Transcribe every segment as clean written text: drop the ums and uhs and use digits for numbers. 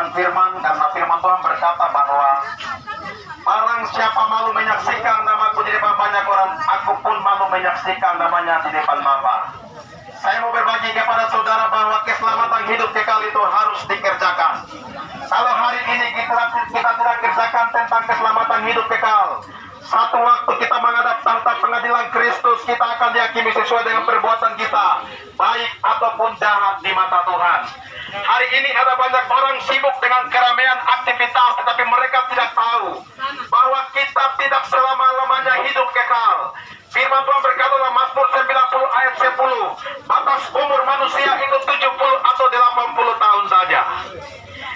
akan firman, karena firman Tuhan berkata bahwa barang siapa malu menyaksikan namaku di depan banyak orang, aku pun malu menyaksikan namanya di depan Bapa. Saya mau berbagi kepada saudara bahwa keselamatan hidup kekal itu harus dikerjakan. Kalau hari ini kita tidak kerjakan tentang keselamatan hidup kekal, satu waktu kita menghadap tahta pengadilan Kristus, kita akan dihakimi sesuai dengan perbuatan kita, baik ataupun jahat di mata Tuhan. Hari ini ada banyak orang sibuk dengan keramaian aktivitas, tetapi mereka tidak tahu bahwa kita tidak selama-lamanya hidup kekal. Firman Tuhan berkata dalam Mazmur 90 ayat 10, batas umur manusia itu 70 atau 80 tahun saja.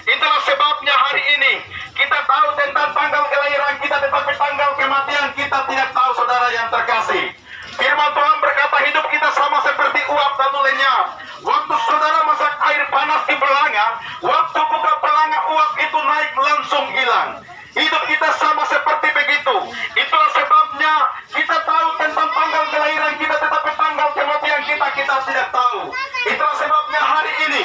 Itulah sebabnya hari ini kita tahu tentang tanggal kelahiran kita, tetapi tanggal kematian kita tidak tahu, saudara yang terkasih. Firman Tuhan berkata hidup kita sama seperti uap lalu lenyap. Waktu saudara masak air panas di belanga, waktu buka belanga uap itu naik langsung hilang. Hidup kita sama seperti begitu. Itulah sebabnya kita tahu tentang tanggal kelahiran kita, tetapi tanggal kematian kita tidak tahu. Itulah sebabnya hari ini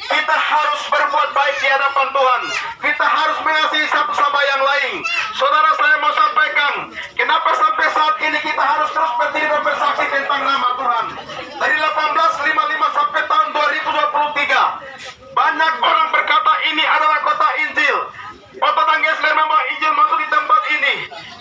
kita harus berbuat baik di hadapan Tuhan. Kita harus mengasihi satu sama yang lain. Saudara, saya mau sampaikan, kenapa sampai saat ini kita harus terus berdiri dan bersaksi tentang nama Tuhan. Dari 1855 sampai tahun 2023, banyak orang berkata ini adalah kota Injil. Bapak Tangges membawa Injil masuk di tempat ini.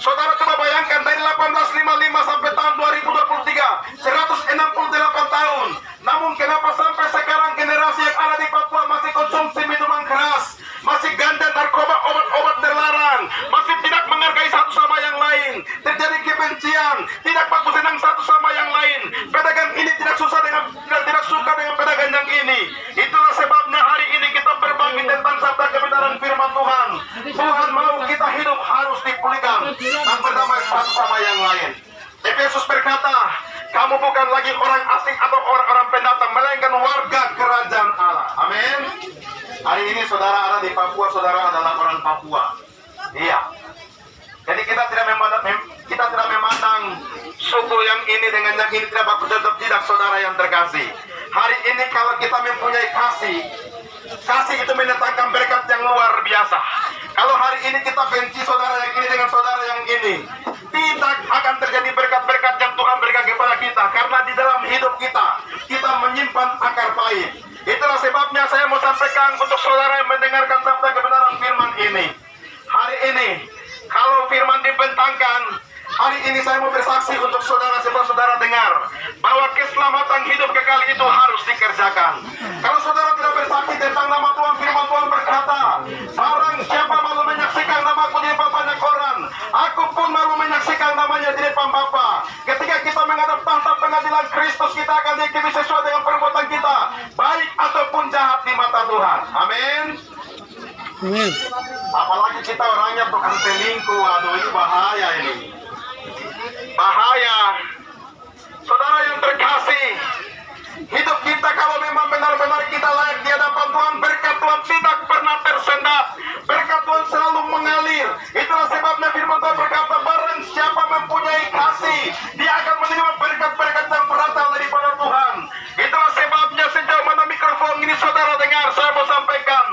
Saudara coba bayangkan, dari 1855 sampai tahun 2023, 168 tahun. Namun kenapa sampai sekarang generasi yang ada di Papua masih konsumsi minuman keras, masih ganja, narkoba, obat-obat terlarang, masih tidak menghargai satu sama yang lain, terjadi kebencian, tidak baku senang satu sama yang lain. Pedagang ini tidak suka dengan pedagang yang ini. Itulah sebabnya hari ini kita berbagi tentang sabda kebenaran firman Tuhan. Tuhan mau kita hidup harus dipulihkan dan berdamai satu sama yang lain. Efesus berkata, kamu bukan lagi orang asing atau orang-orang pendatang, melainkan warga kerajaan Allah. Amin. Hari ini saudara ada di Papua, saudara adalah orang Papua. Iya. Jadi kita tidak memandang suku yang ini dengan yang ini, tidak baku tetap tidak, saudara yang terkasih. Hari ini kalau kita mempunyai kasih itu mendatangkan berkat yang luar biasa. Kalau hari ini kita benci saudara yang ini dengan saudara yang ini, tidak akan terjadi berkat-berkat yang Tuhan berikan kepada kita, karena di dalam hidup kita menyimpan akar pahit. Itulah sebabnya saya mau sampaikan untuk saudara yang mendengarkan sabda kebenaran firman ini. Hari ini kalau firman dibentangkan, hari ini saya mau bersaksi untuk saudara, sebab saudara dengar bahwa keselamatan hidup kekal itu harus dikerjakan. Kalau saudara tidak bersaksi tentang nama Tuhan, firman Tuhan berkata, barang siapa malu menyaksikan namaku di depan banyak orang, aku pun malu menyaksikan namanya di depan Bapa. Ketika kita menghadap tahta pengadilan Kristus, kita akan dihakimi sesuai dengan perbuatan kita, baik ataupun jahat di mata Tuhan. Amin. Amin. Apalagi kita orangnya tukang selingkuh, aduh ini bahaya ini. Bahaya. Saudara yang terkasih, hidup kita kalau memang benar-benar kita layak di hadapan Tuhan, berkat Tuhan tidak pernah tersendat, berkat Tuhan selalu mengalir. Itulah sebabnya firman Tuhan berkata, barang siapa mempunyai kasih, dia akan menerima berkat-berkat yang berasal daripada Tuhan. Itulah sebabnya sejauh mana mikrofon ini saudara dengar, saya mau sampaikan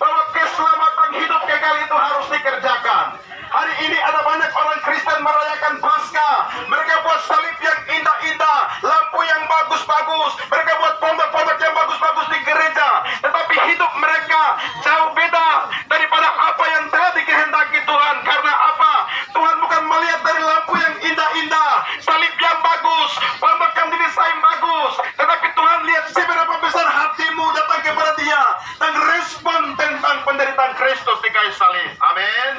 bahwa keselamatan hidup kekal itu harus dikerjakan. Hari ini ada banyak orang Kristen merayakan Paskah. Mereka buat salib yang indah-indah, lampu yang bagus-bagus, mereka buat pondok-pondok yang bagus-bagus di gereja. Tetapi hidup mereka jauh beda daripada apa yang telah dikehendaki Tuhan. Karena apa? Tuhan bukan melihat dari lampu yang indah-indah, salib yang bagus, pondok yang didesain bagus, tetapi Tuhan lihat seberapa besar hatimu datang kepada Dia dan respon tentang penderitaan Kristus di kayu salib. Amin.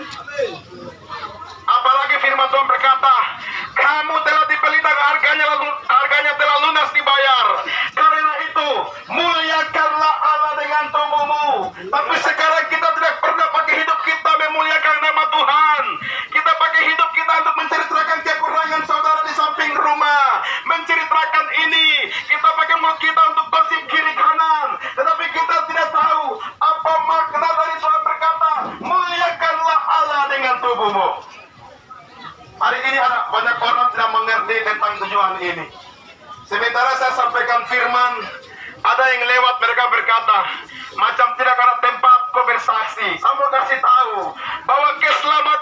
Apalagi firman Tuhan berkata, kamu telah dibeli dan harganya telah lunas dibayar. Karena itu muliakanlah Allah dengan tubuhmu. Tapi sekarang kita tidak pernah pakai hidup kita memuliakan nama Tuhan. Kita pakai hidup kita untuk menceritakan kekurangan saudara di samping rumah, menceritakan ini. Kita pakai mulut kita untuk gosip kiri kanan, tetapi kita tidak tahu apa makna dari Tuhan berkata, muliakanlah Allah dengan tubuhmu. Hari ini ada banyak orang tidak mengerti tentang tujuan ini. Sementara saya sampaikan firman, ada yang lewat, mereka berkata, macam tidak ada tempat kau bersaksi. Sambo kasih tahu bahwa keselamatan